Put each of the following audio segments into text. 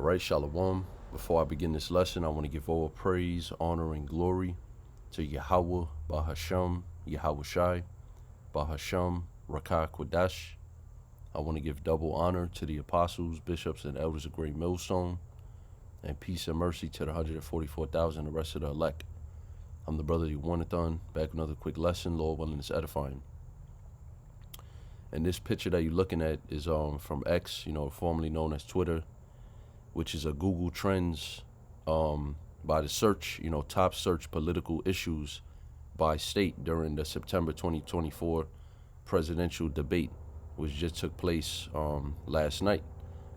All right, Shalom. Before I begin this lesson, I want to give all praise, honor, and glory to Yahweh, Bahasham, Yahweh Shai, Bahasham, Rakah Quadash. I want to give double honor to the apostles, bishops, and elders of Great Millstone, and peace and mercy to the 144,000, the rest of the elect. I'm the brother YASHAMIAHLA, back with another quick lesson, Lord willing, it's edifying. And this picture that you're looking at is from X, formerly known as Twitter, which is a Google Trends by the search, top search political issues by state during the September 2024 presidential debate, which just took place last night.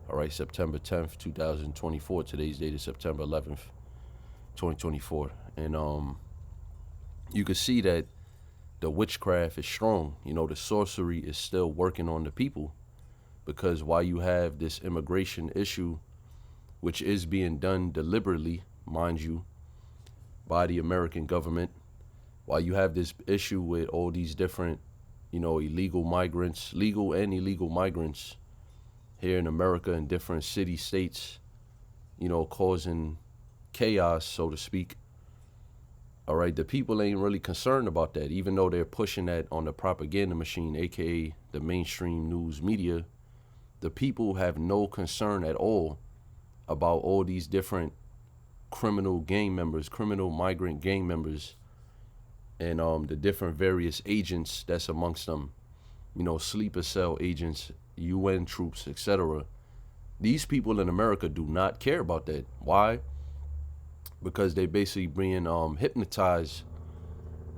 All right, September 10th, 2024. Today's date is September 11th, 2024. And you can see that the witchcraft is strong. The sorcery is still working on the people, because while you have this immigration issue, which is being done deliberately, mind you, by the American government, while you have this issue with all these different, illegal migrants, legal and illegal migrants here in America in different city states, causing chaos, so to speak. All right, the people ain't really concerned about that, even though they're pushing that on the propaganda machine, aka the mainstream news media. The people have no concern at all about all these different criminal gang members, criminal migrant gang members, and the different various agents that's amongst them, sleeper cell agents, UN troops, etc. These people in America do not care about that. Why? Because they basically being hypnotized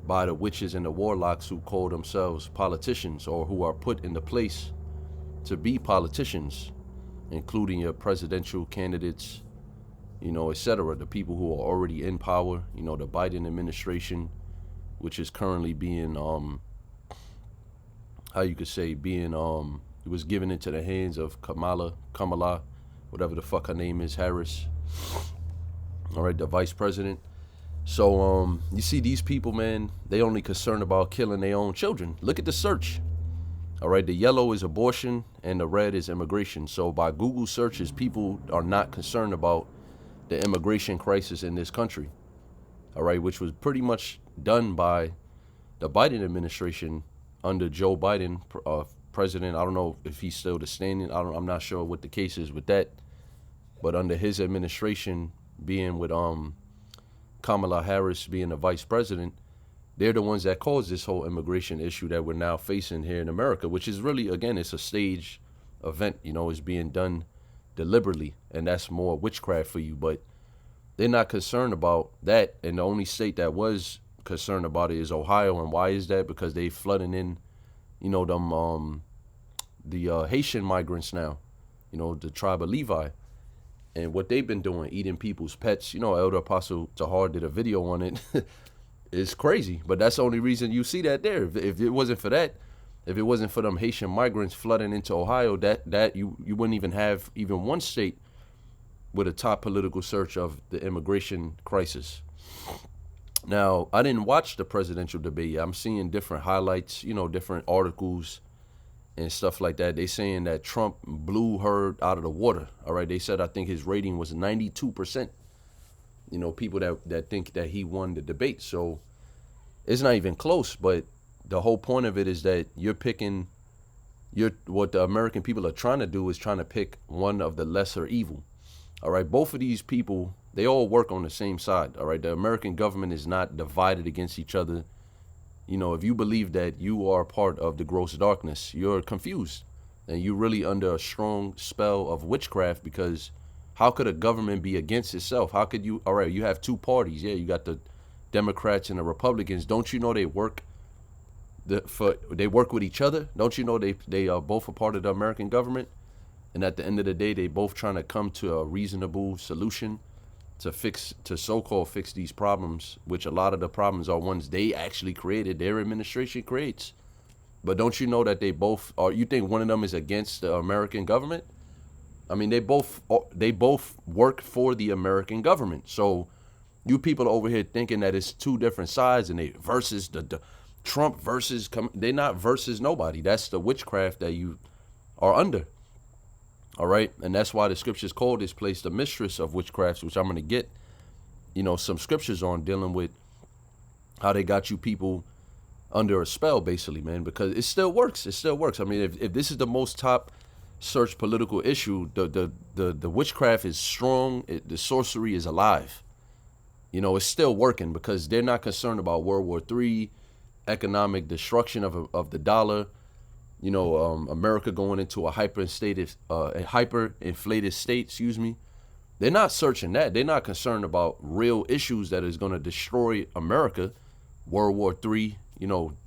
by the witches and the warlocks who call themselves politicians, or who are put into place to be politicians, including your presidential candidates, etc. The people who are already in power, the Biden administration, which is currently being, it was given into the hands of Kamala, whatever the fuck her name is, Harris. All right, the vice president. So, you see these people, man, they only concerned about killing their own children. Look at the search. All right, the yellow is abortion and the red is immigration. So by Google searches, people are not concerned about the immigration crisis in this country. All right, which was pretty much done by the Biden administration under Joe Biden, president. I don't know if he's still the standing. I'm not sure what the case is with that. But under his administration, being with Kamala Harris being the vice president, they're the ones that caused this whole immigration issue that we're now facing here in America, which is really, again, it's a stage event, it's being done deliberately, and that's more witchcraft for you. But they're not concerned about that, and the only state that was concerned about it is Ohio. And why is that? Because they flooding in, the Haitian migrants now, the tribe of Levi. And what they've been doing, eating people's pets, Elder Apostle Tahar did a video on it. It's crazy, but that's the only reason you see that there. If it wasn't for that, if it wasn't for them Haitian migrants flooding into Ohio, that you wouldn't even have even one state with a top political search of the immigration crisis. Now, I didn't watch the presidential debate. I'm seeing different highlights, different articles and stuff like that. They saying that Trump blew her out of the water. All right, they said I think his rating was 92%. People that think that he won the debate. So it's not even close, but the whole point of it is that what the American people are trying to do is trying to pick one of the lesser evil. All right, both of these people, they all work on the same side. All right, the American government is not divided against each other. If you believe that you are part of the gross darkness, you're confused, and you're really under a strong spell of witchcraft, because how could a government be against itself? How could you? All right, you have two parties. Yeah, you got the Democrats and the Republicans. Don't you know they work with each other? Don't you know they are both a part of the American government? And at the end of the day, they both trying to come to a reasonable solution to so-called fix these problems, which a lot of the problems are ones they actually created, their administration creates. But don't you know that they both are? You think one of them is against the American government? I mean, they both work for the American government. So you people are over here thinking that it's two different sides, and they versus the Trump versus, they're not versus nobody. That's the witchcraft that you are under. All right. And that's why the scriptures call this place the mistress of witchcrafts, which I'm going to get, some scriptures on dealing with how they got you people under a spell, basically, man, because it still works. It still works. I mean, if this is the most top search political issue, the witchcraft is strong. The sorcery is alive. It's still working because they're not concerned about World War III, economic destruction of the dollar, America going into a hyperinflated state, They're not searching that. They're not concerned about real issues that is going to destroy America. World War III,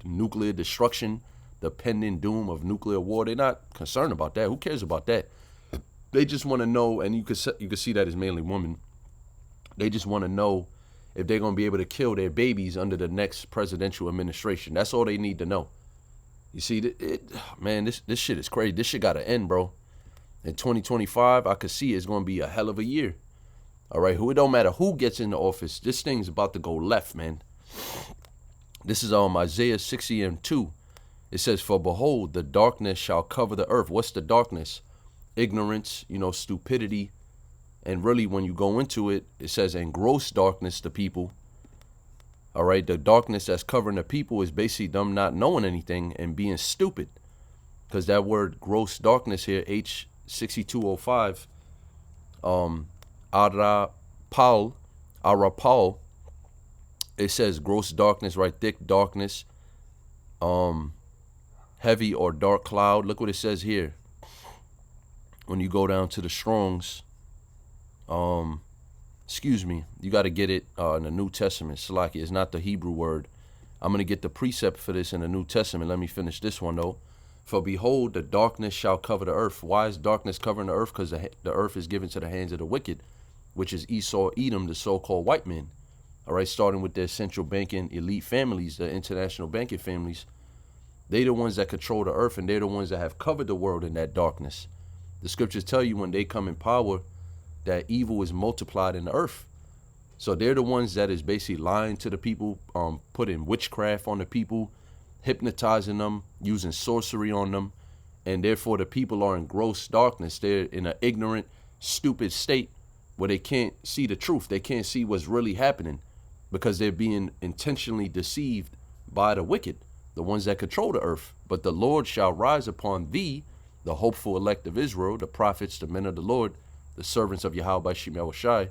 nuclear destruction, the pending doom of nuclear war. They're not concerned about that. Who cares about that? They just want to know, and you can see that as mainly women. They just want to know if they're going to be able to kill their babies under the next presidential administration. That's all they need to know. You see, man, this shit is crazy. This shit got to end, bro. In 2025, I could see it's going to be a hell of a year. All right, it don't matter who gets into office. This thing's about to go left, man. This is Isaiah 60:2. It says, "For behold, the darkness shall cover the earth." What's the darkness? Ignorance, stupidity. And really, when you go into it, it says, "And gross darkness to people." All right, the darkness that's covering the people is basically them not knowing anything and being stupid. Because that word gross darkness here, H6205, Arapal, it says gross darkness, right? Thick darkness, heavy or dark cloud. Look what it says here. When you go down to the Strongs, you got to get it in the New Testament. Salaki is not the Hebrew word. I'm going to get the precept for this in the New Testament. Let me finish this one, though. "For behold, the darkness shall cover the earth." Why is darkness covering the earth? Because the earth is given to the hands of the wicked, which is Esau, Edom, the so-called white men. All right, starting with their central banking elite families, the international banking families. They're the ones that control the earth, and they're the ones that have covered the world in that darkness. The scriptures tell you when they come in power, that evil is multiplied in the earth. So they're the ones that is basically lying to the people, putting witchcraft on the people, hypnotizing them, using sorcery on them, and therefore the people are in gross darkness. They're in an ignorant, stupid state where they can't see the truth. They can't see what's really happening because they're being intentionally deceived by the wicked, the ones that control the earth. "But the Lord shall rise upon thee," the hopeful elect of Israel, the prophets, the men of the Lord, the servants of Yahweh Shai,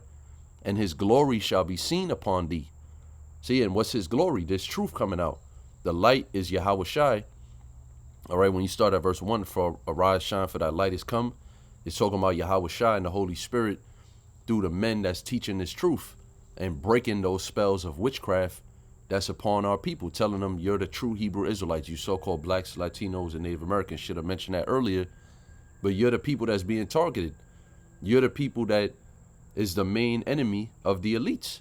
"and his glory shall be seen upon thee." See, and what's his glory? There's truth coming out. The light is Yahweh Shai. All right, when you start at verse 1, "For arise, shine, for thy light is come," it's talking about Yahweh Shai and the Holy Spirit through the men that's teaching this truth and breaking those spells of witchcraft that's upon our people, telling them you're the true Hebrew Israelites, you so-called blacks, Latinos, and Native Americans. Should have mentioned that earlier, but you're the people that's being targeted. You're the people that is the main enemy of the elites.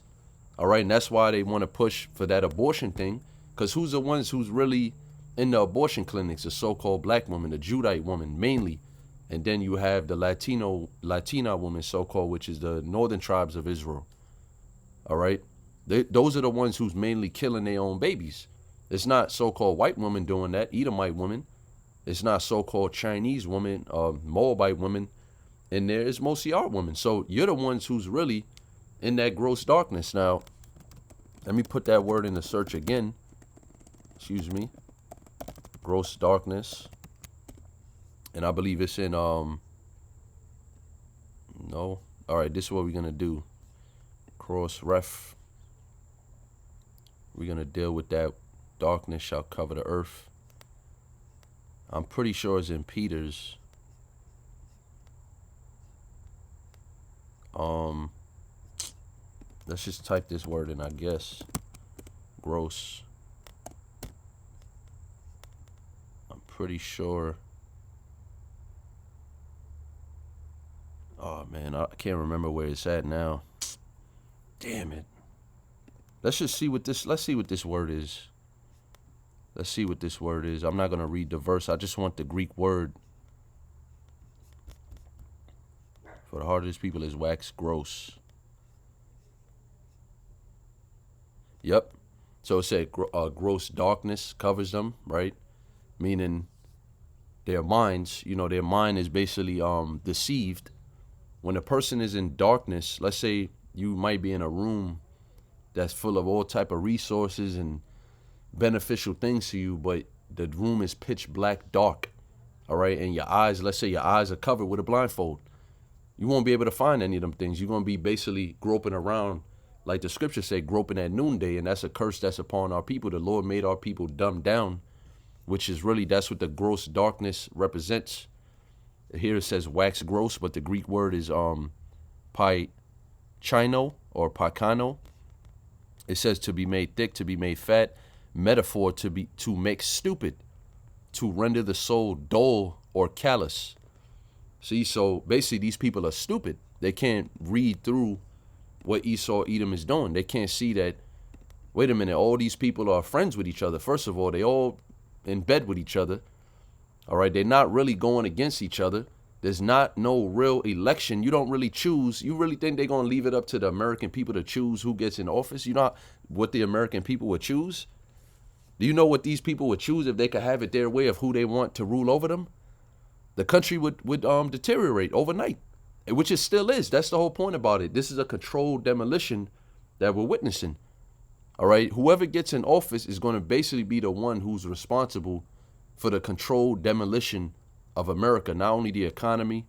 All right, and that's why they want to push for that abortion thing, because who's the ones who's really in the abortion clinics? The so-called black woman, the Judite woman mainly, and then you have the Latina woman, so-called, which is the northern tribes of Israel. All right, those are the ones who's mainly killing their own babies. It's not so-called white women doing that, Edomite women. It's not so-called Chinese women, Moabite women. And there is mostly our women. So you're the ones who's really in that gross darkness. Now, let me put that word in the search again. Gross darkness. And I believe it's in, no. All right, this is what we're going to do. Cross ref. We're going to deal with that. Darkness shall cover the earth. I'm pretty sure it's in Peter's. Let's just type this word in, I guess. Gross. I'm pretty sure. Oh man, I can't remember where it's at now. Damn it. Let's see what this word is. Let's see what this word is. I'm not gonna read the verse. I just want the Greek word. For the heart of this people is wax gross. Yep. So it said gross darkness covers them, right? Meaning their minds. You know, their mind is basically deceived. When a person is in darkness, let's say you might be in a room that's full of all type of resources and beneficial things to you, but the room is pitch black dark, all right? And your eyes, let's say your eyes are covered with a blindfold. You won't be able to find any of them things. You're going to be basically groping around, like the scriptures say, groping at noonday, and that's a curse that's upon our people. The Lord made our people dumb down, which is really, that's what the gross darkness represents. Here it says wax gross, but the Greek word is chino or pakano. It says to be made thick, to be made fat. Metaphor, to make stupid, to render the soul dull or callous. See, so basically these people are stupid. They can't read through what Esau, Edom is doing. They can't see that, wait a minute, all these people are friends with each other. First of all, they all in bed with each other. All right, they're not really going against each other. There's not no real election. You don't really choose. You really think they're going to leave it up to the American people to choose who gets in office? You know what the American people would choose? Do you know what these people would choose if they could have it their way of who they want to rule over them? The country would deteriorate overnight, which it still is. That's the whole point about it. This is a controlled demolition that we're witnessing. All right, whoever gets in office is going to basically be the one who's responsible for the controlled demolition of America. Not only the economy,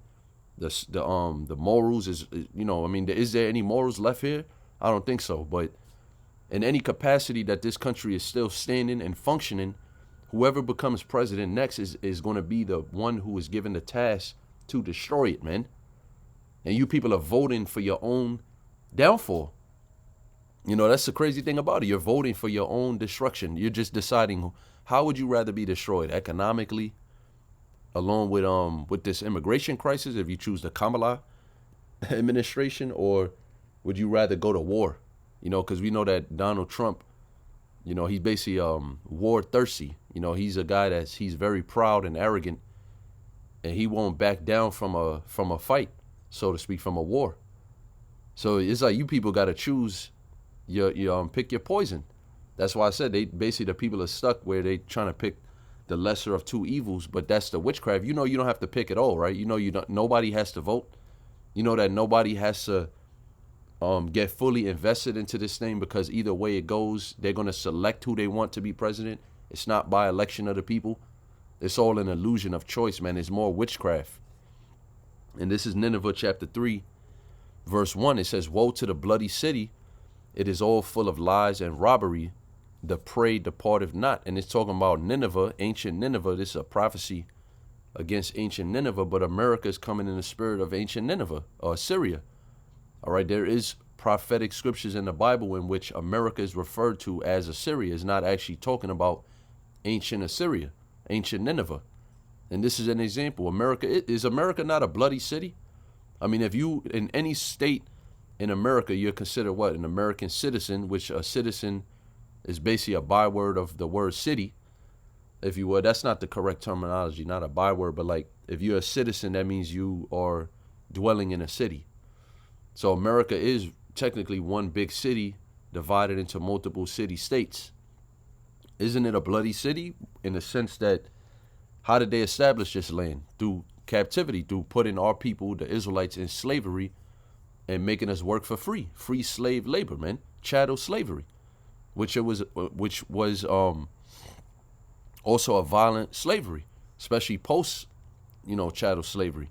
the morals is, you know, I mean, is there any morals left here? I don't think so. But in any capacity that this country is still standing and functioning, whoever becomes president next is going to be the one who is given the task to destroy it, man. And you people are voting for your own downfall. You know, that's the crazy thing about it. You're voting for your own destruction. You're just deciding how would you rather be destroyed economically, along with this immigration crisis, if you choose the Kamala administration, or would you rather go to war? You know, because we know that Donald Trump, you know, he's basically war thirsty. You know, he's a guy he's very proud and arrogant, and he won't back down from a fight, so to speak, from a war. So it's like you people got to choose pick your poison. That's why I said the people are stuck where they trying to pick the lesser of two evils, but that's the witchcraft. You know, you don't have to pick at all, right? You know, nobody has to vote. You know that nobody has to get fully invested into this thing, because either way it goes, they're going to select who they want to be president. It's not by election of the people. It's all an illusion of choice, man. It's more witchcraft. And this is Nineveh chapter 3, verse 1. It says, woe to the bloody city. It is all full of lies and robbery. The prey departeth not. And it's talking about Nineveh, ancient Nineveh. This is a prophecy against ancient Nineveh, but America is coming in the spirit of ancient Nineveh, or Assyria. All right, there is prophetic scriptures in the Bible in which America is referred to as Assyria. It's not actually talking about ancient Assyria, ancient Nineveh. And this is an example. Is America not a bloody city? I mean, if you, in any state in America, you're considered what? An American citizen, which a citizen is basically a byword of the word city, if you would. That's not the correct terminology, not a byword, but like if you're a citizen, that means you are dwelling in a city. So America is technically one big city divided into multiple city-states. Isn't it a bloody city in the sense that how did they establish this land? Through captivity, through putting our people, the Israelites, in slavery and making us work for free slave labor, man, chattel slavery, which was also a violent slavery, especially post, chattel slavery.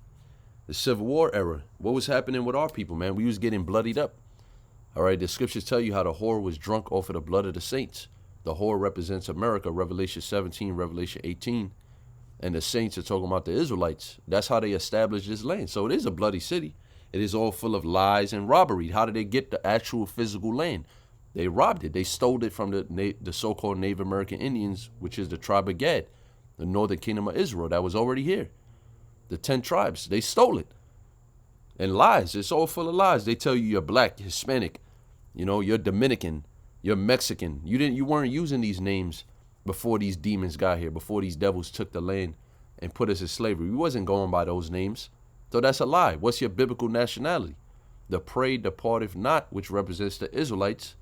The Civil War era, what was happening with our people, man? We was getting bloodied up. All right, the scriptures tell you how the whore was drunk off of the blood of the saints. The whore represents America, Revelation 17, Revelation 18. And the saints are talking about the Israelites. That's how they established this land. So it is a bloody city. It is all full of lies and robbery. How did they get the actual physical land? They robbed it. They stole it from the so-called Native American Indians, which is the tribe of Gad, the northern kingdom of Israel that was already here. The 10 tribes, they stole it. And lies, it's all full of lies. They tell you you're black, Hispanic, you're Dominican, you're Mexican. You weren't using these names before these demons got here, before these devils took the land and put us in slavery. We wasn't going by those names. So that's a lie. What's your biblical nationality? The prey departeth not, which represents the Israelites.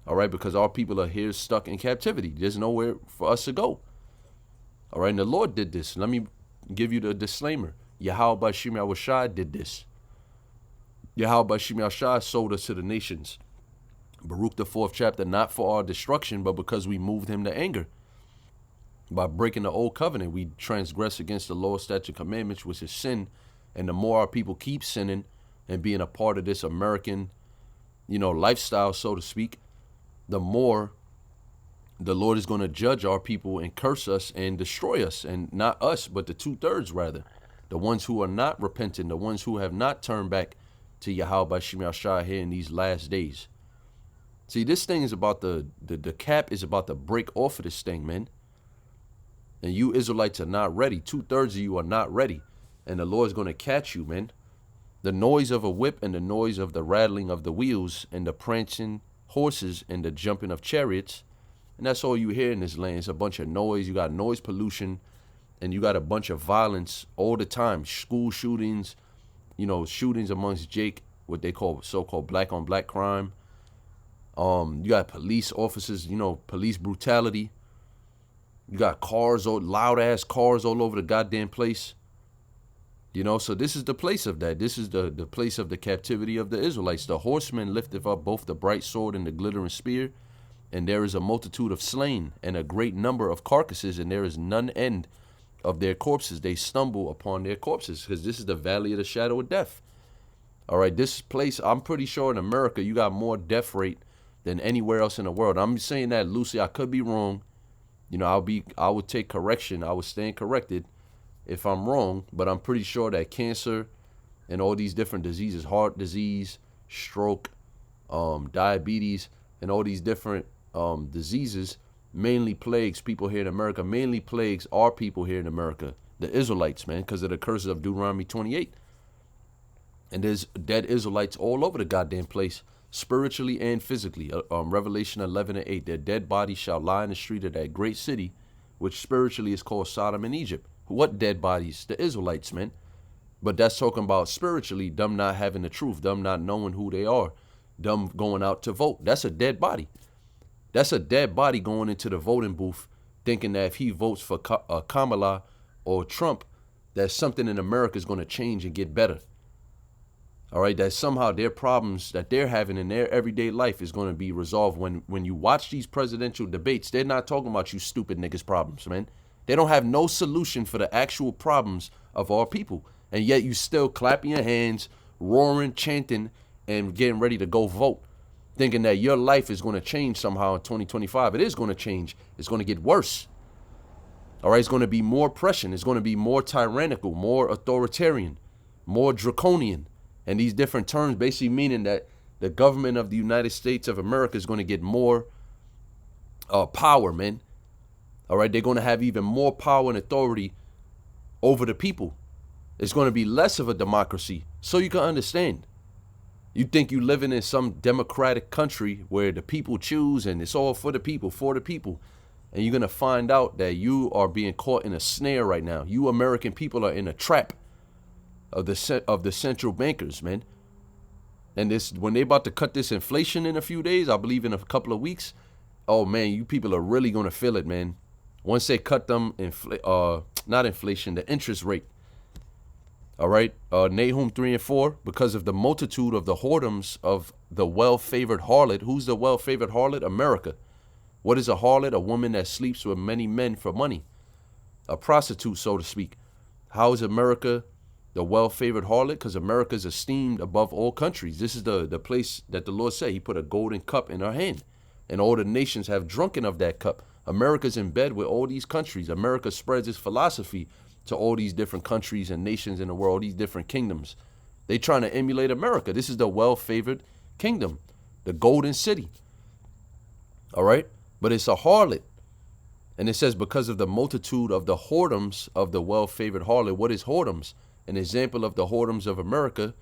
All right, because our people are here stuck in captivity. There's nowhere for us to go. All right, and the Lord did this. Let me give you the disclaimer. Yahweh Shai did this. Yahweh Shai sold us to the nations. Baruch the 4th chapter, not for our destruction, but because we moved him to anger. By breaking the old covenant, we transgress against the law, statute, commandments, which is sin. And the more our people keep sinning and being a part of this American, lifestyle, so to speak, the more the Lord is going to judge our people and curse us and destroy us. And not us, but the 2/3 rather. The ones who are not repentant, the ones who have not turned back to Yahweh Shai here in these last days. See, this thing is about the cap is about to break off of this thing, man. And you Israelites are not ready. 2/3 of you are not ready. And the Lord's going to catch you, man. The noise of a whip and the noise of the rattling of the wheels and the prancing horses and the jumping of chariots. And that's all you hear in this land. It's a bunch of noise. You got noise pollution and you got a bunch of violence all the time. School shootings, shootings amongst what they call so-called black on black crime. You got police officers, police brutality. You got loud ass cars all over the goddamn place. So this is the place of that. This is the place of the captivity of the Israelites. The horsemen lifteth up both the bright sword and the glittering spear. And there is a multitude of slain and a great number of carcasses, and there is none end of their corpses. They stumble upon their corpses, because this is the valley of the shadow of death. All right, this place, I'm pretty sure in America, you got more death rate than anywhere else in the world. I'm saying that loosely. I could be wrong. I would take correction. I would stand corrected if I'm wrong, but I'm pretty sure that cancer and all these different diseases, heart disease, stroke, diabetes, and all these different diseases mainly plagues people here in America, mainly plagues our people here in America, the Israelites, man, because of the curses of Deuteronomy 28. And there's dead Israelites all over the goddamn place, spiritually and physically. Revelation 11:8, their dead bodies shall lie in the street of that great city, which spiritually is called Sodom and Egypt. What dead bodies? The Israelites, man. But that's talking about spiritually, them not having the truth, them not knowing who they are, them going out to vote. That's a dead body. That's a dead body going into the voting booth thinking that if he votes for Kamala or Trump, that something in America is going to change and get better. All right, that somehow their problems that they're having in their everyday life is going to be resolved. When you watch these presidential debates, they're not talking about you stupid niggas problems, man. They don't have no solution for the actual problems of our people. And yet you still clapping your hands, roaring, chanting, and getting ready to go vote, thinking that your life is going to change somehow in 2025. It is going to change. It's going to get worse. All right, it's going to be more oppression. It's going to be more tyrannical, more authoritarian, more draconian. And these different terms basically meaning that the government of the United States of America is going to get more power, man. All right, they're going to have even more power and authority over the people. It's going to be less of a democracy. So you can understand. You think you living in some democratic country where the people choose and it's all for the people, And you're going to find out that you are being caught in a snare right now. You American people are in a trap of the central bankers, man. And this, when they about to cut this inflation in a few days, I believe in a couple of weeks, oh man, you people are really gonna feel it, man. Once they cut them not inflation, the interest rate. All right, Nahum 3 and 4, because of the multitude of the whoredoms of the well-favored harlot. Who's the well-favored harlot? America. What is a harlot? A woman that sleeps with many men for money, a prostitute, so to speak. How is America the well-favored harlot? Because America is esteemed above all countries. This is the place that the Lord said he put a golden cup in her hand, and all the nations have drunken of that cup. America's in bed with all these countries. America spreads its philosophy to all these different countries and nations in the world, these different kingdoms. They trying to emulate America. This is the well-favored kingdom, the golden city. All right, but it's a harlot. And it says, because of the multitude of the whoredoms of the well-favored harlot. What is whoredoms? An example of the whoredoms of America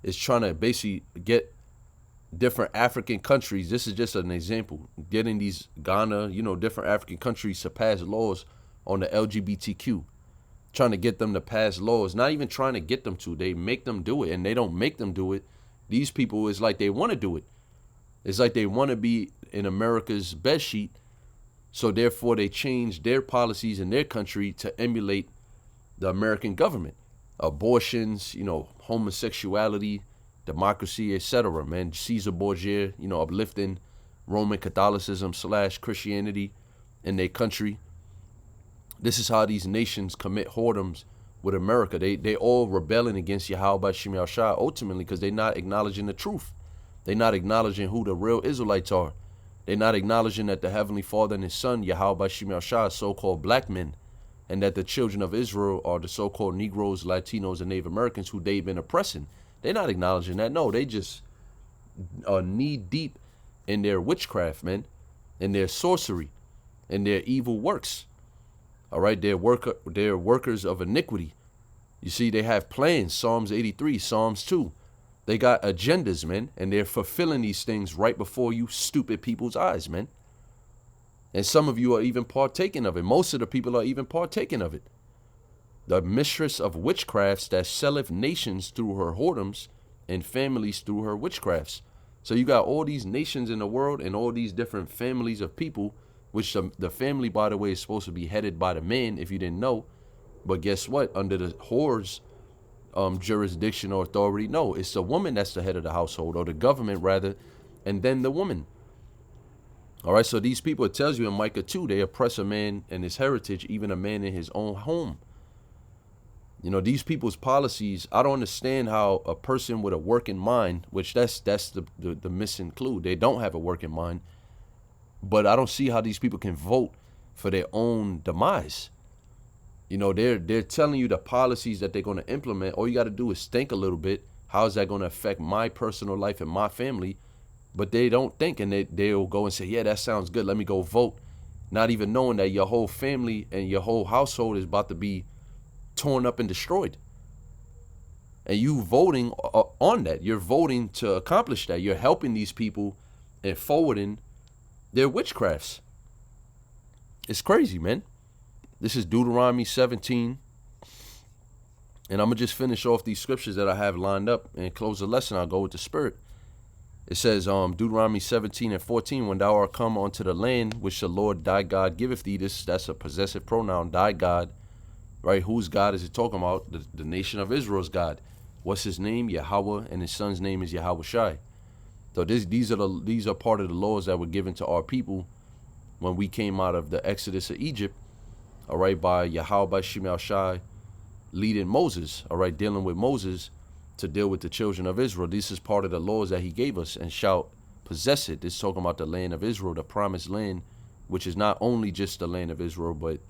is trying to basically get different African countries. This is just an example. Getting these Ghana, different African countries to pass laws on the LGBTQ. Trying to get them to pass laws. Not even trying to get them to. They make them do it, and they don't make them do it. These people, it's like they want to do it. It's like they want to be in America's bedsheet. So therefore, they change their policies in their country to emulate the American government. Abortions, homosexuality, democracy, etc. Man, Caesar Borgia, uplifting Roman Catholicism / Christianity in their country. This is how these nations commit whoredoms with America. They all rebelling against Yahweh Shemiah Shai ultimately because they're not acknowledging the truth. They're not acknowledging who the real Israelites are. They're not acknowledging that the Heavenly Father and His Son, Yahweh Shemiah Shai, are so-called black men, and that the children of Israel are the so-called Negroes, Latinos, and Native Americans who they've been oppressing. They're not acknowledging that. No, they just are knee-deep in their witchcraft, man, in their sorcery, in their evil works. All right, they're workers of iniquity. You see, they have plans, Psalms 83, Psalms 2. They got agendas, man, and they're fulfilling these things right before you stupid people's eyes, man. And some of you are even partaking of it. Most of the people are even partaking of it. The mistress of witchcrafts that selleth nations through her whoredoms and families through her witchcrafts. So you got all these nations in the world and all these different families of people, which the family, by the way, is supposed to be headed by the man, if you didn't know. But guess what? Under the whore's jurisdiction or authority, no, it's the woman that's the head of the household, or the government rather, and then the woman. All right, so these people, it tells you in Micah 2, they oppress a man and his heritage, even a man in his own home. These people's policies, I don't understand how a person with a working mind, which that's the missing clue. They don't have a working mind, but I don't see how these people can vote for their own demise. They're telling you the policies that they're going to implement. All you got to do is think a little bit. How is that going to affect my personal life and my family? But they don't think, and they'll go and say, yeah, that sounds good. Let me go vote. Not even knowing that your whole family and your whole household is about to be torn up and destroyed. And you voting on that. You're voting to accomplish that. You're helping these people and forwarding their witchcrafts. It's crazy, man. This is Deuteronomy 17. And I'm going to just finish off these scriptures that I have lined up and close the lesson. I'll go with the Spirit. It says, Deuteronomy 17 and 14, when thou art come unto the land which the Lord thy God giveth thee, that's a possessive pronoun, thy God, right? Whose God is it talking about? The nation of Israel's God. What's his name? Yahweh, and his son's name is Yahweh Shai. So these are part of the laws that were given to our people when we came out of the exodus of Egypt, all right, by Yahweh Shemiah Shai leading Moses, all right, dealing with Moses to deal with the children of Israel. This is part of the laws that he gave us, and shall possess it. This is talking about the land of Israel, the promised land, which is not only just the land of Israel, but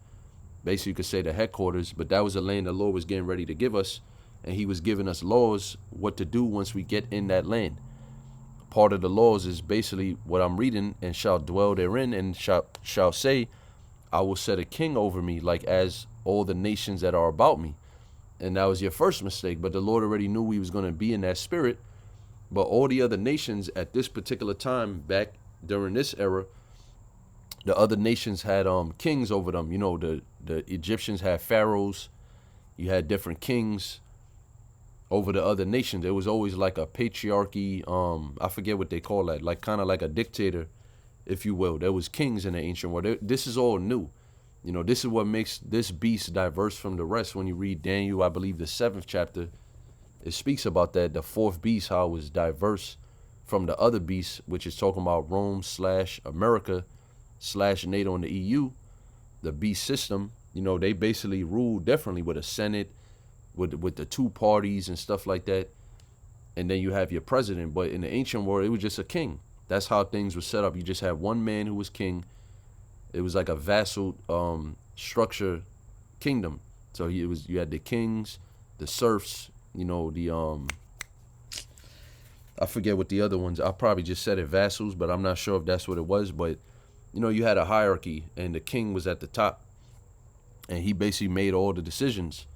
basically you could say the headquarters. But that was the land the Lord was getting ready to give us, and he was giving us laws what to do once we get in that land. Part of the laws is basically what I'm reading, and shall dwell therein, and shall say, I will set a king over me, like as all the nations that are about me. And that was your first mistake, but the Lord already knew we was going to be in that spirit. But all the other nations at this particular time, back during this era, the other nations had kings over them. The Egyptians had pharaohs. You had different kings over the other nations. There was always like a patriarchy. I forget what they call that, like kind of like a dictator, if you will. There was kings in the ancient world. This is all new. This is what makes this beast diverse from the rest. When you read Daniel, I believe the 7th chapter, it speaks about that. The 4th beast, how it was diverse from the other beasts, which is talking about Rome / America / NATO and the EU. The beast system, they basically rule differently with a Senate, with the 2 parties and stuff like that. And then you have your president. But in the ancient world, it was just a king. That's how things were set up. You just had one man who was king. It was like a vassal structure kingdom. So you had the kings, the serfs, I forget what the other ones. I probably just said it vassals, but I'm not sure if that's what it was. But you had a hierarchy, and the king was at the top, and he basically made all the decisions.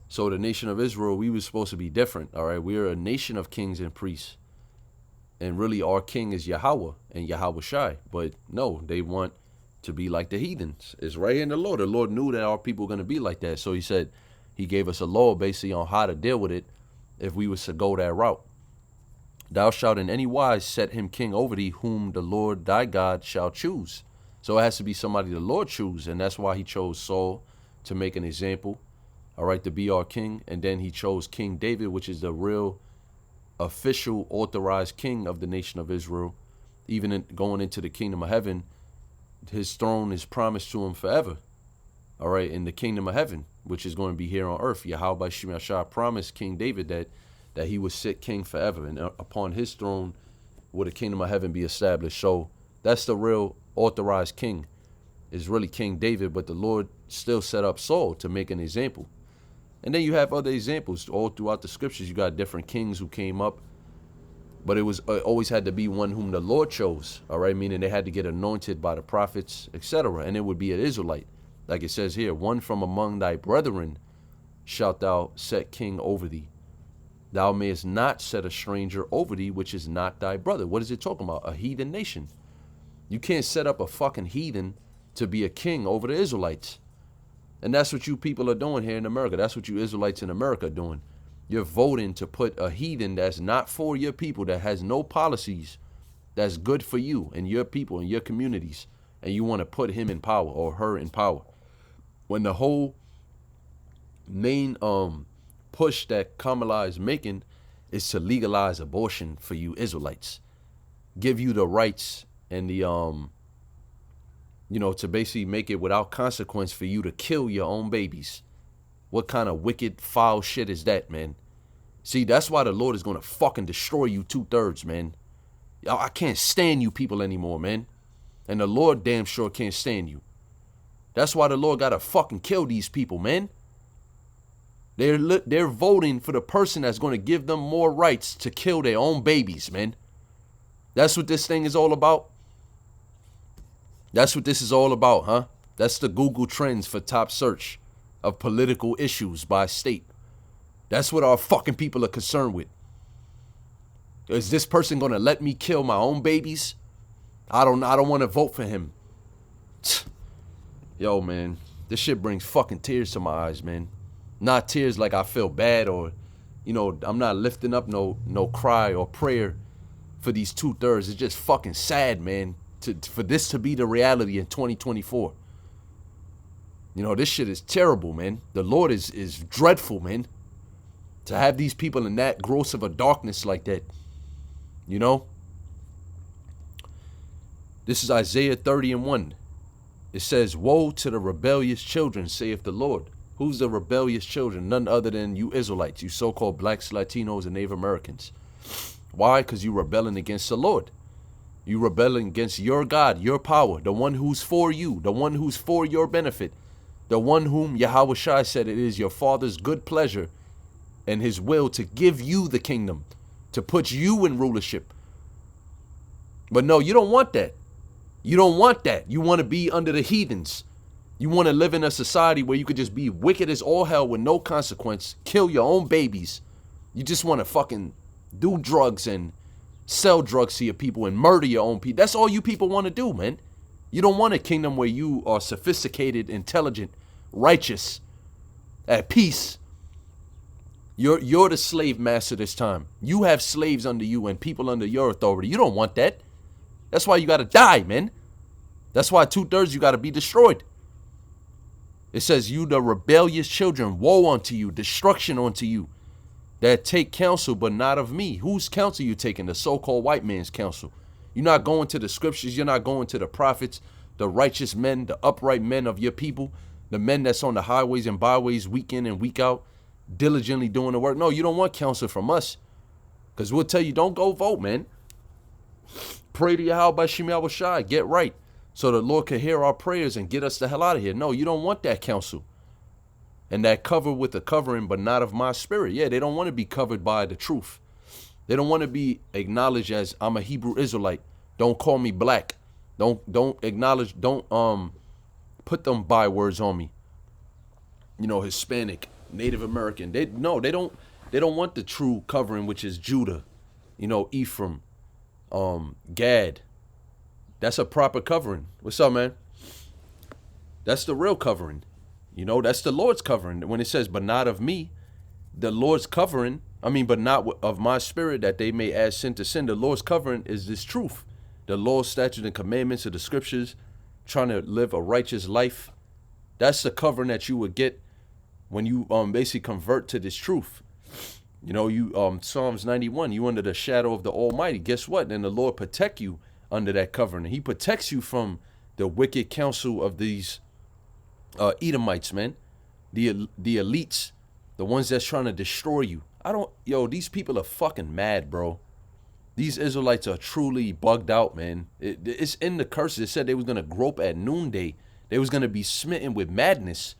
So the nation of Israel, we were supposed to be different. All right, we're a nation of kings and priests, and really our king is Yahweh and Yahweh Shai. But no, they want to be like the heathens. It's right here in the law. The Lord knew that our people were going to be like that. So he said, he gave us a law basically on how to deal with it if we was to go that route. Thou shalt in any wise set him king over thee, whom the Lord thy God shall choose. So it has to be somebody the Lord choose. And that's why he chose Saul to make an example. all right, to be our king. And then he chose King David, which is the real official authorized king of the nation of Israel. Even going into the kingdom of heaven, his throne is promised to him forever, all right, in the kingdom of heaven, which is going to be here on earth. Yahweh Shemashah promised King David that he would sit king forever, and upon his throne would the kingdom of heaven be established. So that's the real authorized king, is really King David, but the Lord still set up Saul to make an example. And then you have other examples all throughout the scriptures. You got different kings who came up, but it always had to be one whom the Lord chose, all right, meaning they had to get anointed by the prophets, etc. And it would be an Israelite. Like it says here, one from among thy brethren shalt thou set king over thee. Thou mayest not set a stranger over thee, which is not thy brother. What is it talking about? A heathen nation. You can't set up a fucking heathen to be a king over the Israelites. And that's what you people are doing here in America. That's what you Israelites in America are doing. You're voting to put a heathen that's not for your people, that has no policies, that's good for you and your people and your communities, and you want to put him in power or her in power. When the whole main push that Kamala is making is to legalize abortion for you Israelites. Give you the rights and the to basically make it without consequence for you to kill your own babies. What kind of wicked, foul shit is that, man? See, that's why the Lord is going to fucking destroy you 2/3, man. I can't stand you people anymore, man. And the Lord damn sure can't stand you. That's why the Lord got to fucking kill these people, man. They're voting for the person that's going to give them more rights to kill their own babies, man. That's what this thing is all about. That's what this is all about, huh? That's the Google Trends for top search of political issues by state. That's what our fucking people are concerned with. Is this person going to let me kill my own babies? I don't want to vote for him. Yo, man, this shit brings fucking tears to my eyes, man. Not tears like I feel bad or, I'm not lifting up no cry or prayer for these 2/3. It's just fucking sad, man, for this to be the reality in 2024. This shit is terrible, man. The Lord is dreadful, man. To have these people in that gross of a darkness like that, This is Isaiah 30:1. It says, woe to the rebellious children, saith the Lord. Who's the rebellious children? None other than you Israelites, you so-called blacks, Latinos, and Native Americans. Why? Because you rebelling against the Lord. You rebelling against your God, your power, the one who's for you, the one who's for your benefit, the one whom Yahweh Shai said it is your Father's good pleasure and his will to give you the kingdom, to put you in rulership. But no, you don't want that. You don't want that. You want to be under the heathens. You want to live in a society where you could just be wicked as all hell with no consequence, kill your own babies. You just want to fucking do drugs and sell drugs to your people and murder your own people. That's all you people want to do, man. You don't want a kingdom where you are sophisticated, intelligent, righteous, at peace. You're the slave master this time. You have slaves under you and people under your authority. You don't want that. That's why you got to die, man. That's why 2/3 you got to be destroyed. It says, you the rebellious children, woe unto you, destruction unto you, that take counsel, but not of me. Whose counsel you taking? The so-called white man's counsel. You're not going to the scriptures. You're not going to the prophets, the righteous men, the upright men of your people, the men that's on the highways and byways week in and week out, diligently doing the work. No, you don't want counsel from us, because we'll tell you, don't go vote, man. Pray to Yahweh Shemel Shai, get right, so the Lord can hear our prayers and get us the hell out of here. No, you don't want that counsel. And that cover with the covering, but not of my spirit. Yeah, they don't want to be covered by the truth. They don't want to be acknowledged as I'm a Hebrew Israelite. Don't call me black. Don't acknowledge, don't put them bywords on me. Hispanic, Native American. They don't want the true covering, which is Judah, Ephraim, Gad. That's a proper covering. What's up, man? That's the real covering. That's the Lord's covering. When it says, but not of me, the Lord's covering, but not of my spirit, that they may add sin to sin. The Lord's covering is this truth. The law, statutes, and commandments of the scriptures, trying to live a righteous life. That's the covering that you would get when you basically convert to this truth. You know, you Psalms 91, you under the shadow of the Almighty. Guess what? Then the Lord protect you under that covenant. He protects you from the wicked counsel of these Edomites, man. The elites, the ones that's trying to destroy you. These people are fucking mad, bro. These Israelites are truly bugged out, man. It's in the curses. It said they was going to grope at noonday. They was going to be smitten with madness.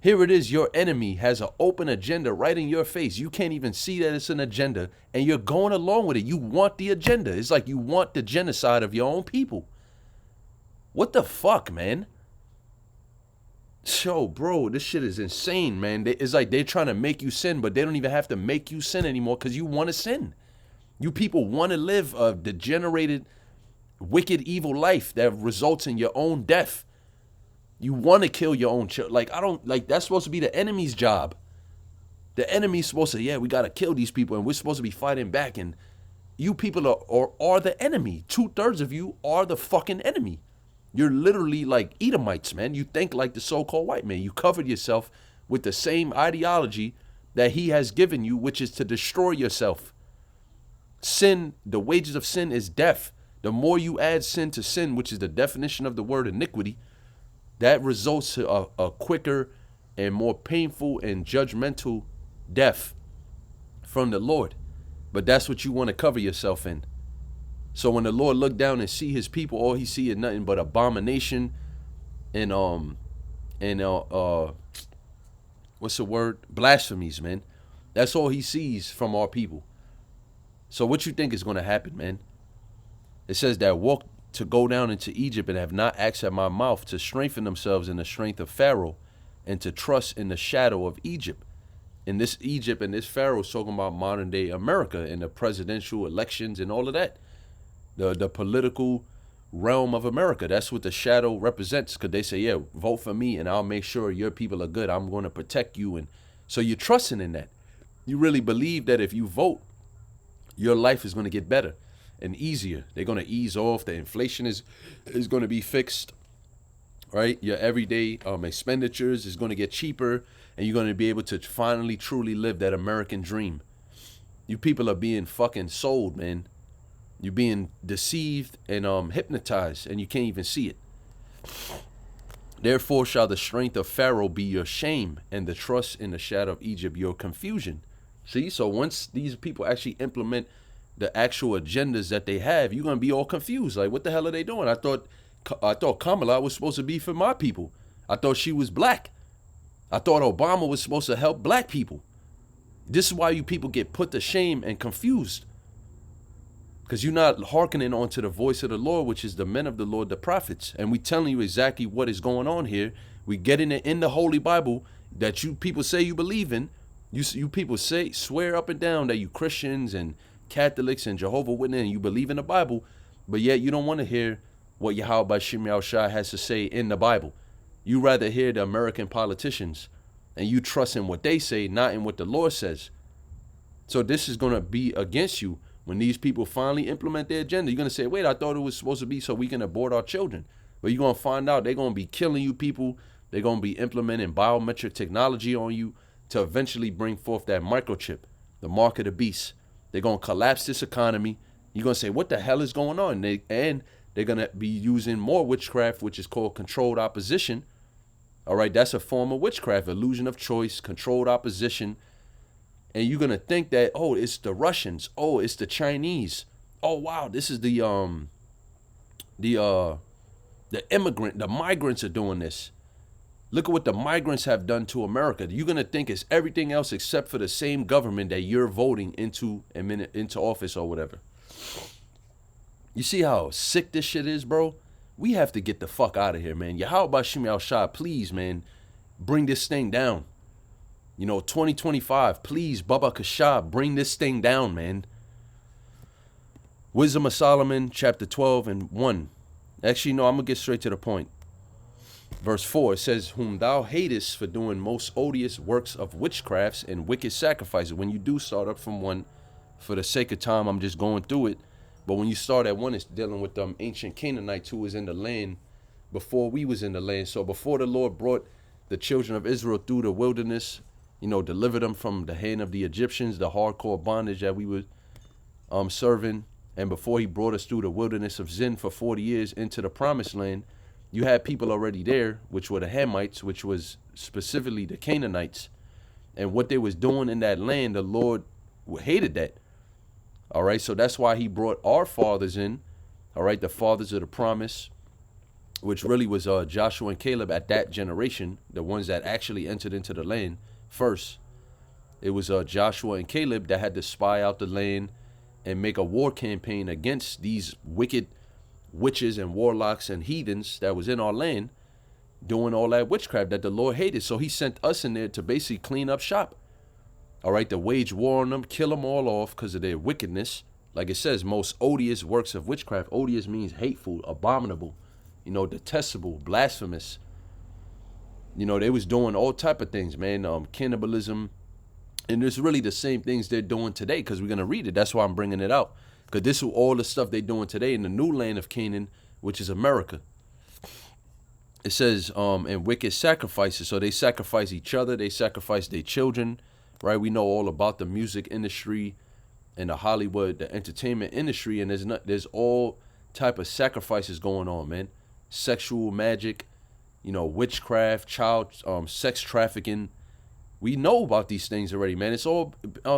Here it is. Your enemy has an open agenda right in your face. You can't even see that it's an agenda, and you're going along with it. You want the agenda. It's like you want the genocide of your own people. What the fuck, man? So, bro, this shit is insane, man. It's like they're trying to make you sin, but they don't even have to make you sin anymore because you want to sin. You people want to live a degenerated, wicked, evil life that results in your own death. You want to kill your own children. That's supposed to be the enemy's job. The enemy's supposed to, we got to kill these people, and we're supposed to be fighting back. And you people are the enemy. 2/3 of you are the fucking enemy. You're literally like Edomites, man. You think like the so-called white man. You covered yourself with the same ideology that he has given you, which is to destroy yourself. Sin, the wages of sin is death. The more you add sin to sin, which is the definition of the word iniquity, that results to a quicker and more painful and judgmental death from the Lord. But that's what you want to cover yourself in. So when the Lord looked down and see his people, all he see is nothing but abomination and what's the word? Blasphemies, man. That's all he sees from our people. So what you think is going to happen, man? It says that walk to go down into Egypt and have not asked at my mouth to strengthen themselves in the strength of Pharaoh and to trust in the shadow of Egypt. And this Egypt and this Pharaoh is talking about modern day America and the presidential elections and all of that. The political realm of America. That's what the shadow represents, because they say, vote for me and I'll make sure your people are good. I'm going to protect you. And so you're trusting in that. You really believe that if you vote, your life is going to get better and easier. They're going to ease off. The inflation is going to be fixed, right? Your everyday expenditures is going to get cheaper, and you're going to be able to finally truly live that American dream. You people are being fucking sold, man. You're being deceived and hypnotized, and you can't even see it. Therefore shall the strength of Pharaoh be your shame, and the trust in the shadow of Egypt your confusion. See, so once these people actually implement the actual agendas that they have, you're going to be all confused. Like, what the hell are they doing? I thought Kamala was supposed to be for my people. I thought she was black. I thought Obama was supposed to help black people. This is why you people get put to shame and confused. Because you're not hearkening onto the voice of the Lord, which is the men of the Lord, the prophets. And we telling you exactly what is going on here. We getting it in the Holy Bible that you people say you believe in. You people swear up and down that you Christians and Catholics and Jehovah's Witnesses and you believe in the Bible, but yet you don't want to hear what Yahweh Shemiel Shai has to say in the Bible. You rather hear the American politicians, and you trust in what they say, not in what the Lord says. So this is going to be against you. When these people finally implement their agenda, you're going to say, wait, I thought it was supposed to be so we can abort our children. But you're going to find out they're going to be killing you people. They're going to be implementing biometric technology on you to eventually bring forth that microchip, the mark of the beast. They're going to collapse this economy. You're going to say, what the hell is going on? And they're going to be using more witchcraft, which is called controlled opposition. All right, that's a form of witchcraft, illusion of choice, controlled opposition. And you're going to think that, oh, it's the Russians. Oh, it's the Chinese. Oh, wow, this is the migrants are doing this. Look at what the migrants have done to America. You're going to think it's everything else except for the same government that you're voting into office or whatever. You see how sick this shit is, bro? We have to get the fuck out of here, man. Yahweh Shemiel Shai, please, man, bring this thing down. 2025, please, Baba Kasha, bring this thing down, man. Wisdom of Solomon, chapter 12 and 1. Actually, no, I'm going to get straight to the point. Verse 4, it says, whom thou hatest for doing most odious works of witchcrafts and wicked sacrifices. When you do start up from one, for the sake of time, I'm just going through it. But when you start at one, it's dealing with them ancient Canaanites who was in the land before we was in the land. So before the Lord brought the children of Israel through the wilderness, delivered them from the hand of the Egyptians, the hardcore bondage that we were serving. And before he brought us through the wilderness of Zin for 40 years into the promised land, you had people already there, which were the Hamites, which was specifically the Canaanites. And what they was doing in that land, the Lord hated that. All right, so that's why he brought our fathers in, all right, the fathers of the promise, which really was Joshua and Caleb at that generation, the ones that actually entered into the land first. It was Joshua and Caleb that had to spy out the land and make a war campaign against these wicked witches and warlocks and heathens that was in our land doing all that witchcraft that the Lord hated. So he sent us in there to basically clean up shop. All right, to wage war on them, kill them all off because of their wickedness. Like it says, most odious works of witchcraft. Odious means hateful, abominable, detestable, blasphemous. They was doing all type of things, man. Cannibalism. And it's really the same things they're doing today, because we're going to read it. That's why I'm bringing it out. Because this is all the stuff they're doing today in the new land of Canaan, which is America. It says, and wicked sacrifices. So they sacrifice each other. They sacrifice their children, right? We know all about the music industry and the Hollywood, the entertainment industry. And there's all type of sacrifices going on, man. Sexual magic, witchcraft, child sex trafficking. We know about these things already, man. It's all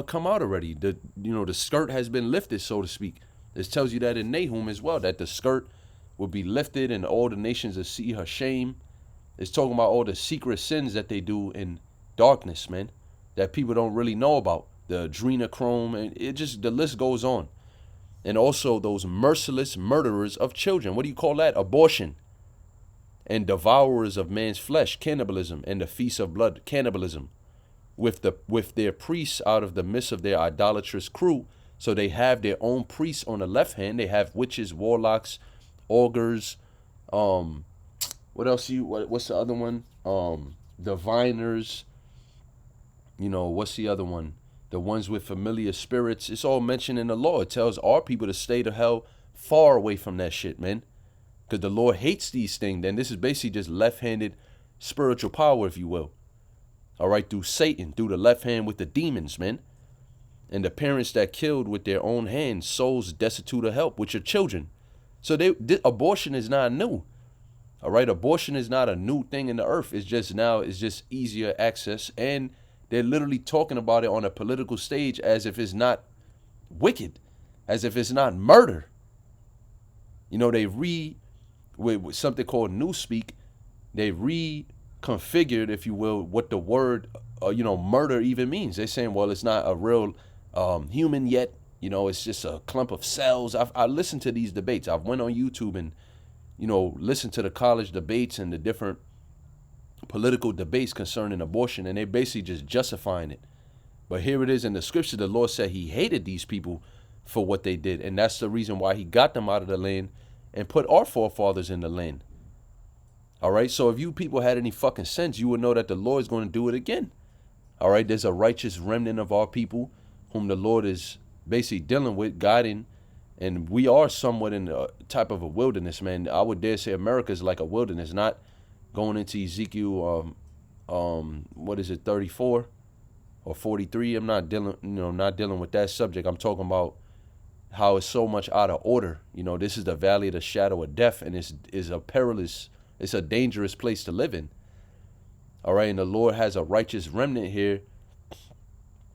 come out already. The skirt has been lifted, so to speak. This tells you that in Nahum as well, that the skirt will be lifted and all the nations will see her shame. It's talking about all the secret sins that they do in darkness, man, that people don't really know about. The adrenochrome, and the list goes on. And also those merciless murderers of children. What do you call that? Abortion. And devourers of man's flesh, cannibalism, and the feast of blood, cannibalism. With their priests out of the midst of their idolatrous crew. So they have their own priests on the left hand. They have witches, warlocks, augurs. What else? What's the other one? Diviners. What's the other one? The ones with familiar spirits. It's all mentioned in the law. It tells our people to stay the hell far away from that shit, man. Because the Lord hates these things. Then this is basically just left-handed spiritual power, if you will. All right, through Satan, through the left hand with the demons, man. And the parents that killed with their own hands, souls destitute of help, with your children. So abortion is not new. All right, abortion is not a new thing in the earth. It's just easier access. And they're literally talking about it on a political stage as if it's not wicked, as if it's not murder. They with something called Newspeak, they reconfigured, if you will, what the word, murder even means. They're saying, well, it's not a real human yet. It's just a clump of cells. I listened to these debates. I've went on YouTube and, listened to the college debates and the different political debates concerning abortion, and they're basically just justifying it. But here it is in the scripture. The Lord said he hated these people for what they did, and that's the reason why he got them out of the land and put our forefathers in the land. All right, so if you people had any fucking sense, you would know that the Lord is going to do it again. All right, there's a righteous remnant of our people whom the Lord is basically dealing with, guiding, and we are somewhat in a type of a wilderness, man. I would dare say America is like a wilderness, not going into Ezekiel, 34 or 43. I'm not dealing with that subject. I'm talking about how it's so much out of order. This is the valley of the shadow of death, and it's a dangerous place to live in. All right, and the Lord has a righteous remnant here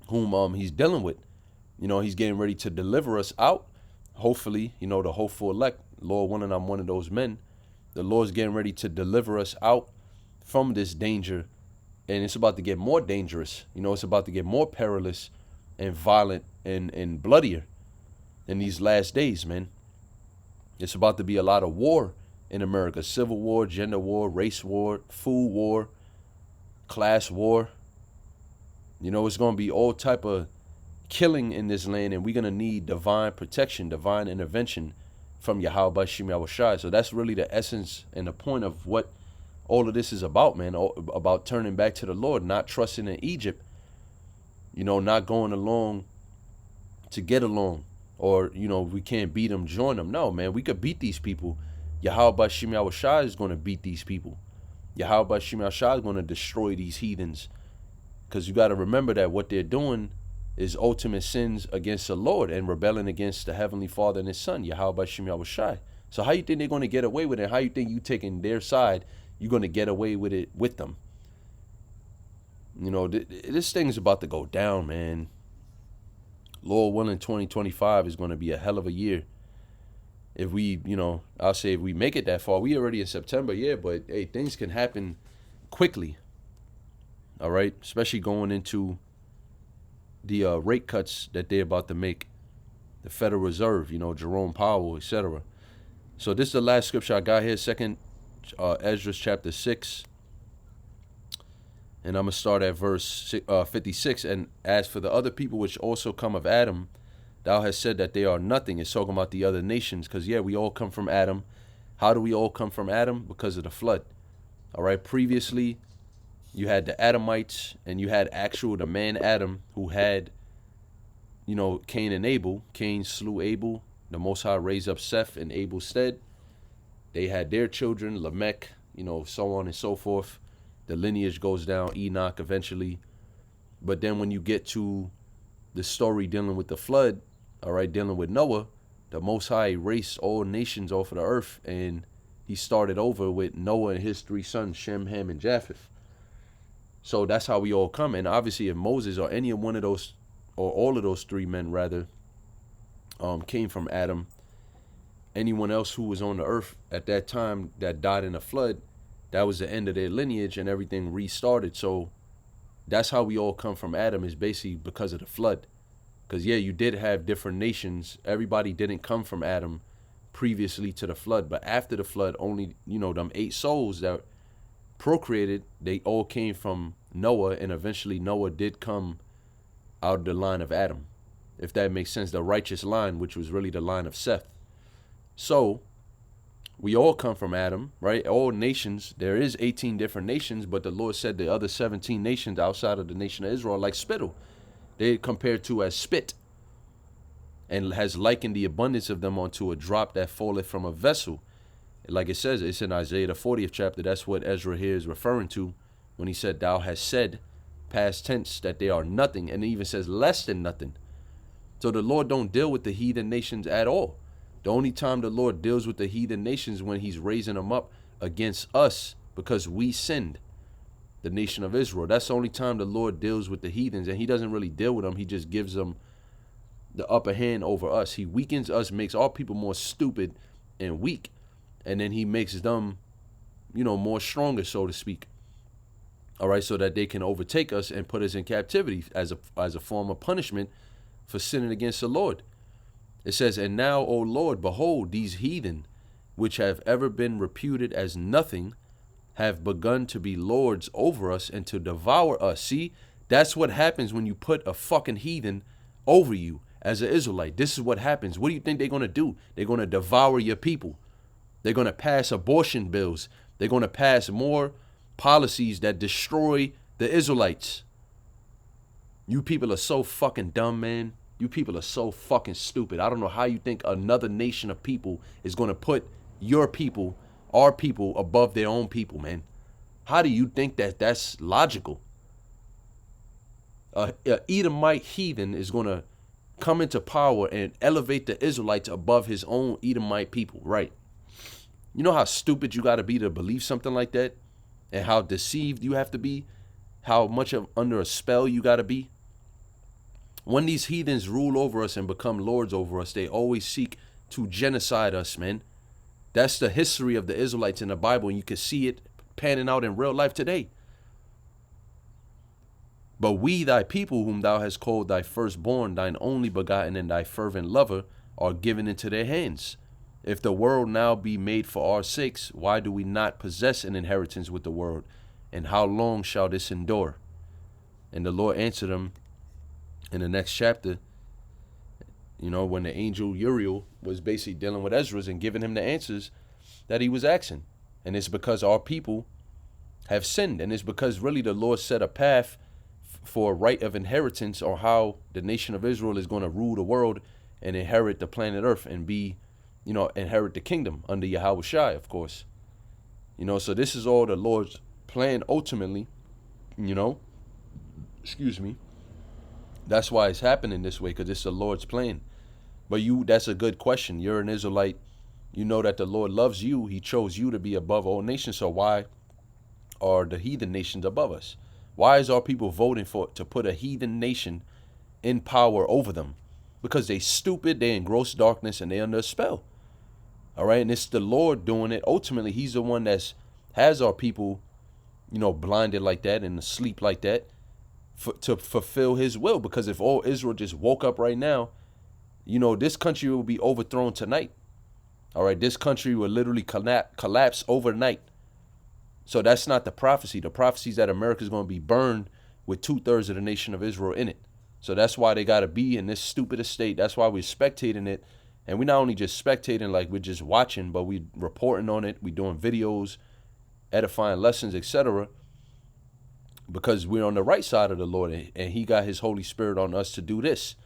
whom he's dealing with. He's getting ready to deliver us out. Hopefully, the hopeful elect, Lord willing, I'm one of those men. The Lord's getting ready to deliver us out from this danger, and it's about to get more dangerous. It's about to get more perilous and violent and bloodier in these last days, man. It's about to be a lot of war in America. Civil war, gender war, race war, food war, class war. It's going to be all type of killing in this land, and we're going to need divine protection, divine intervention from Yahweh Shai. So that's really the essence and the point of what all of this is about, man. About turning back to the Lord, not trusting in Egypt, not going along to get along, or, we can't beat them, join them. No, man, we could beat these people. Yahweh Shai is going to beat these people. Yahweh Shemiah is going to destroy these heathens. Because you got to remember that what they're doing is ultimate sins against the Lord and rebelling against the Heavenly Father and His Son, Yahweh Shemiah. So how you think they're going to get away with it? How you think you taking their side, you're going to get away with it with them? You know, this thing's about to go down, man. Lord willing, 2025 is going to be a hell of a year. If we, you know, I'll say if we make it that far, we already in September, yeah, but hey, things can happen quickly. All right, especially going into the rate cuts that they're about to make, the Federal Reserve, you know, Jerome Powell, etc. So this is the last scripture I got here, 2nd Ezra chapter 6. And I'm going to start at verse 56. And as for the other people which also come of Adam, thou hast said that they are nothing. It's talking about the other nations. Because, yeah, we all come from Adam. How do we all come from Adam? Because of the flood. All right. Previously, you had the Adamites and you had the man Adam who had, you know, Cain and Abel. Cain slew Abel. The Most High raised up Seth in Abel's stead. They had their children, Lamech, you know, so on and so forth. The lineage goes down, Enoch eventually. But then when you get to the story dealing with the flood, all right, dealing with Noah, the Most High erased all nations off of the earth, and He started over with Noah and his 3 sons, Shem, Ham, and Japheth. So that's how we all come. And obviously if Moses or any one of those, or all of those 3 men rather, came from Adam, anyone else who was on the earth at that time that died in a flood, that was the end of their lineage and everything restarted. So that's how we all come from Adam, is basically because of the flood. Because, yeah, you did have different nations. Everybody didn't come from Adam previously to the flood. But after the flood, only, you know, them 8 souls that procreated, they all came from Noah. And eventually Noah did come out of the line of Adam, if that makes sense, the righteous line, which was really the line of Seth. So we all come from Adam, right? All nations. There is 18 different nations, but the Lord said the other 17 nations outside of the nation of Israel are like spittle. They compared to as spit, and has likened the abundance of them unto a drop that falleth from a vessel. Like it says, it's in Isaiah the 40th chapter. That's what Ezra here is referring to when he said, thou hast said, past tense, that they are nothing. And it even says less than nothing. So the Lord don't deal with the heathen nations at all. The only time the Lord deals with the heathen nations when He's raising them up against us because we sinned, the nation of Israel. That's the only time the Lord deals with the heathens, and He doesn't really deal with them. He just gives them the upper hand over us. He weakens us, makes all people more stupid and weak, and then He makes them, you know, more stronger, so to speak. All right, so that they can overtake us and put us in captivity as a form of punishment for sinning against the Lord. It says, and now, O Lord, behold, these heathen, which have ever been reputed as nothing, have begun to be lords over us and to devour us. See, that's what happens when you put a fucking heathen over you as an Israelite. This is what happens. What do you think they're going to do? They're going to devour your people. They're going to pass abortion bills. They're going to pass more policies that destroy the Israelites. You people are so fucking dumb, man. You people are so fucking stupid. I don't know how you think another nation of people is going to put your people, our people, above their own people, man. How do you think that that's logical? An Edomite heathen is going to come into power and elevate the Israelites above his own Edomite people, right? You know how stupid you got to be to believe something like that? And how deceived you have to be? How much of under a spell you got to be? When these heathens rule over us and become lords over us, they always seek to genocide us, man. That's the history of the Israelites in the Bible, and you can see it panning out in real life today. But we, thy people, whom thou hast called thy firstborn, thine only begotten, and thy fervent lover, are given into their hands. If the world now be made for our sakes, why do we not possess an inheritance with the world? And how long shall this endure? And the Lord answered them in the next chapter, you know, when the angel Uriel was basically dealing with Ezra and giving him the answers that he was asking. And it's because our people have sinned. And it's because really the Lord set a path for a right of inheritance, or how the nation of Israel is going to rule the world and inherit the planet Earth and be, you know, inherit the kingdom under Yahweh Shai, of course. You know, so this is all the Lord's plan ultimately, you know, excuse me, that's why it's happening this way, because it's the Lord's plan. But that's a good question. You're an Israelite. You know that the Lord loves you. He chose you to be above all nations. So why are the heathen nations above us? Why is our people voting to put a heathen nation in power over them? Because they stupid, they in gross darkness, and they under a spell. All right, and it's the Lord doing it. Ultimately, he's the one has our people, you know, blinded like that and asleep like that to fulfill his will. Because if all Israel just woke up right now, you know, this country will be overthrown tonight. All right, this country will literally collapse overnight. So that's not the prophecy. The prophecy is that America is going to be burned with 2/3 of the nation of Israel in it. So that's why they got to be in this stupid state. That's why we're spectating it. And we're not only just spectating, like we're just watching, but we're reporting on it. We're doing videos, edifying lessons, etc. Because we're on the right side of the Lord, and he got his Holy Spirit on us to do this.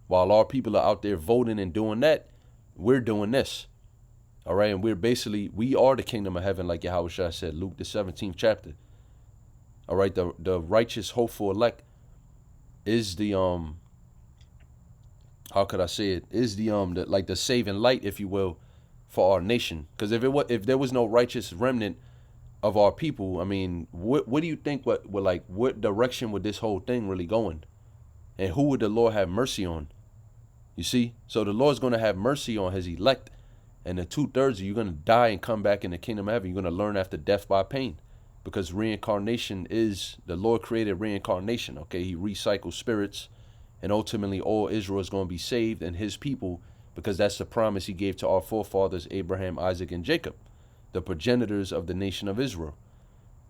While our people are out there voting and doing that, we're doing this. All right, and we are the kingdom of heaven, like Yahushua said, Luke the 17th chapter. All right, the righteous, hopeful elect is the how could I say it? Is the saving light, if you will, for our nation. Because if there was no righteous remnant of our people, I mean, what do you think? What direction would this whole thing really go in? And who would the Lord have mercy on? You see, so the Lord's going to have mercy on his elect, and the 2/3 of you are going to die and come back in the kingdom of heaven. You're going to learn after death by pain, because reincarnation is the Lord created reincarnation. Okay, he recycles spirits. And ultimately, all Israel is going to be saved, and his people, because that's the promise he gave to our forefathers, Abraham, Isaac, and Jacob, the progenitors of the nation of Israel.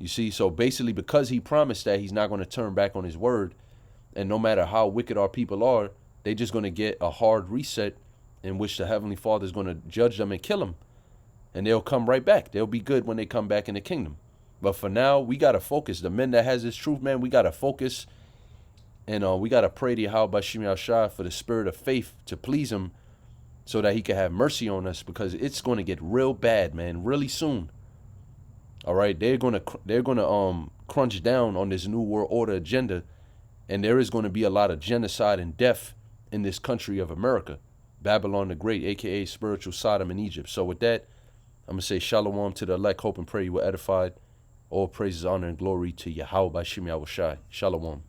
You see, so basically, because he promised that, he's not going to turn back on his word. And no matter how wicked our people are, they're just going to get a hard reset in which the Heavenly Father is going to judge them and kill them. And they'll come right back. They'll be good when they come back in the kingdom. But for now, we got to focus. The men that has this truth, man, we got to focus. And we got to pray to Yahweh for the spirit of faith to please him, so that he can have mercy on us, because it's going to get real bad, man, really soon. All right, they're going to crunch down on this new world order agenda, and there is going to be a lot of genocide and death in this country of America, Babylon the Great, aka spiritual Sodom in Egypt. So with that, I'm going to say shalom to the elect, hope and pray you were edified. All praises, honor, and glory to Yahweh by Shem Yahushai. Shalom.